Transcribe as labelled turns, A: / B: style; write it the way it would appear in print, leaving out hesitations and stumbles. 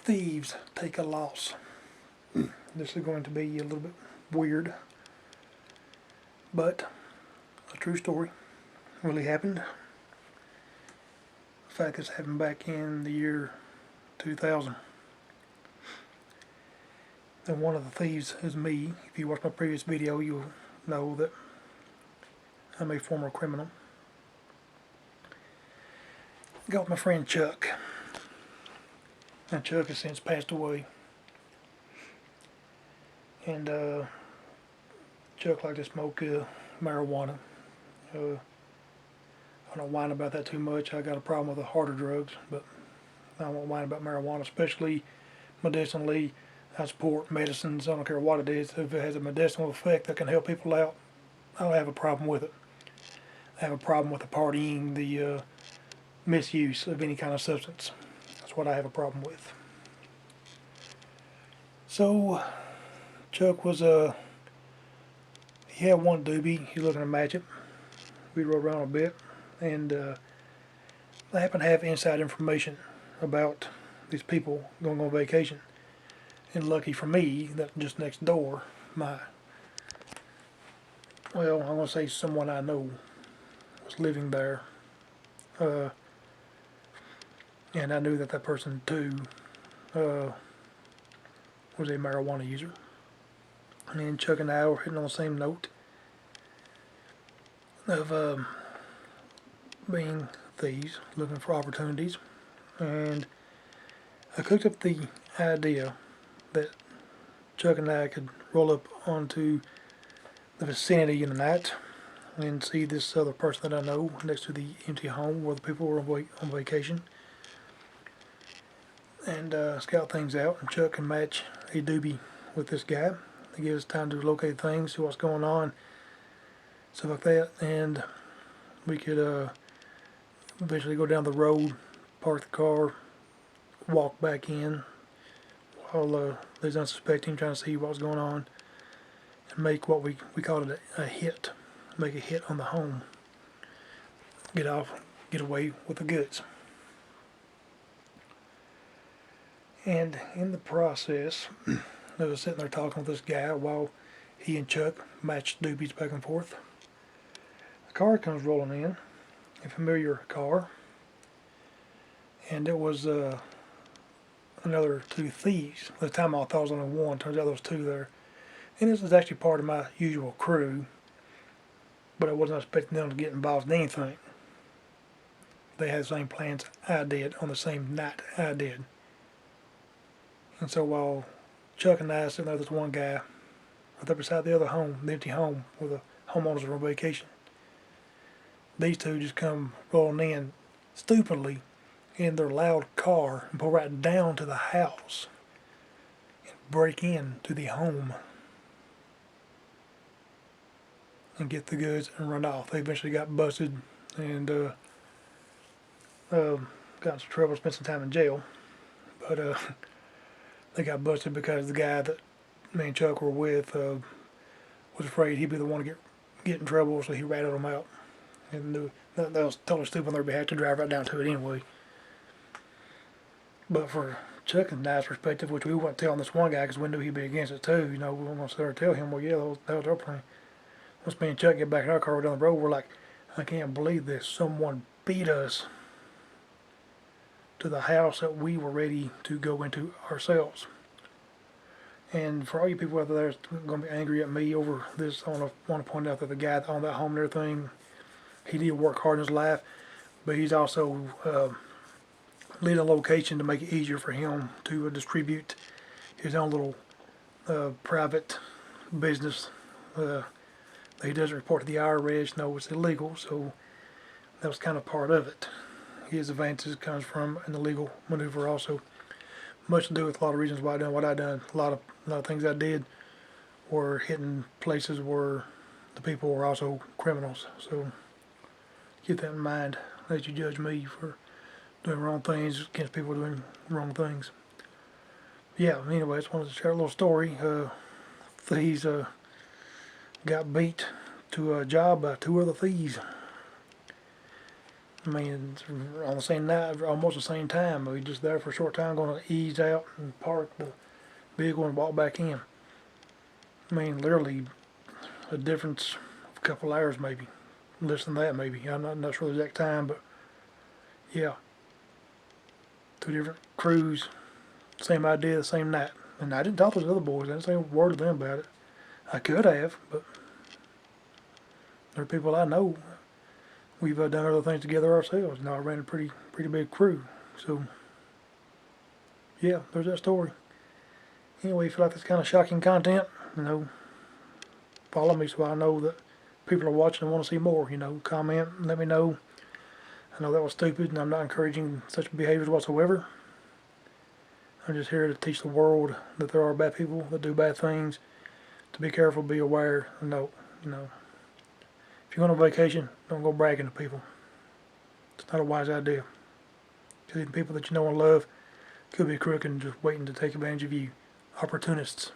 A: Thieves Take A Loss. This is going to be a little bit weird, but a true story. Really happened. In fact, this happened back in the year 2000. And one of the thieves is me. If you watch my previous video, you'll know that I'm a former criminal. I got with my friend Chuck. And Chuck has since passed away. And Chuck liked to smoke marijuana. I don't whine about that too much. I got a problem with the harder drugs, but I won't whine about marijuana, especially medicinally. I support medicines. I don't care what it is. If it has a medicinal effect that can help people out, I don't have a problem with it. I have a problem with the partying, the misuse of any kind of substance. That's what I have a problem with. So, Chuck was he had one doobie. He was looking to match it. We rode around a bit, and I happened to have inside information about these people going on vacation. And lucky for me, that just next door, I'm going to say someone I know was living there. And I knew that that person too was a marijuana user. And Chuck and I were hitting on the same note of being thieves, looking for opportunities. And I cooked up the idea that Chuck and I could roll up onto the vicinity in the night and see this other person that I know next to the empty home where the people were on vacation, and scout things out. And Chuck can match a doobie with this guy. It gives us time to locate things, see what's going on, stuff like that, and we could eventually go down the road, park the car, walk back in while there's unsuspecting, trying to see what's going on, and make what we called it a hit. Make a hit on the home. Get away with the goods. And in the process, I was sitting there talking with this guy while he and Chuck matched doobies back and forth. A car comes rolling in, a familiar car, and it was another two thieves. At the time I thought it was only one. Turns out there was two there. And this is actually part of my usual crew, but I wasn't expecting them to get involved in anything. They had the same plans I did on the same night I did. And so while Chuck and I sitting there with this one guy, right there beside the other home, the empty home where the homeowners are on vacation, these two just come rolling in stupidly in their loud car and pull right down to the house and break into the home and get the goods and run off. They eventually got busted and got in some trouble, spent some time in jail, but they got busted because the guy that me and Chuck were with was afraid he'd be the one to get in trouble, so he ratted them out. And that was totally stupid on their behalf to drive right down to it anyway. But for Chuck and I's perspective, which we wouldn't tell on this one guy because we knew he'd be against it too, we weren't going to sit there and tell him, well, yeah, that was our plan. Once me and Chuck get back in our car down the road, we're like, I can't believe this. Someone beat us to the house that we were ready to go into ourselves. And for all you people out there that's going to be angry at me over this, I want to point out that the guy that owned that home and everything, he did work hard in his life, but he's also leading a location to make it easier for him to distribute his own little private business. He doesn't report to the IRS. No, it's illegal, so that was kind of part of it. His advances comes from an illegal maneuver also. Much to do with a lot of reasons why I done what I done. A lot of things I did were hitting places where the people were also criminals. So keep that in mind as you judge me for doing wrong things against people doing wrong things. Yeah, anyway, I just wanted to share a little story. Thieves got beat to a job by two other thieves. I mean, on the same night, almost the same time. We just there for a short time, going to ease out and park the vehicle and walk back in. I mean, literally a difference of a couple hours maybe, less than that maybe. I'm not sure the exact time, but yeah, 2 different crews, same idea, the same night. And I didn't talk to the other boys. I didn't say a word to them about it. I could have, but they're people I know. We've done other things together ourselves. I ran a pretty big crew. So yeah, there's that story. Anyway, if you like this kind of shocking content, follow me so I know that people are watching and want to see more. Comment and let me know. I know that was stupid, and I'm not encouraging such behaviors whatsoever. I'm just here to teach the world that there are bad people that do bad things. To be careful, be aware, and know, if you're on a vacation, don't go bragging to people. It's not a wise idea. Because even people that you know and love could be crooked and just waiting to take advantage of you. Opportunists.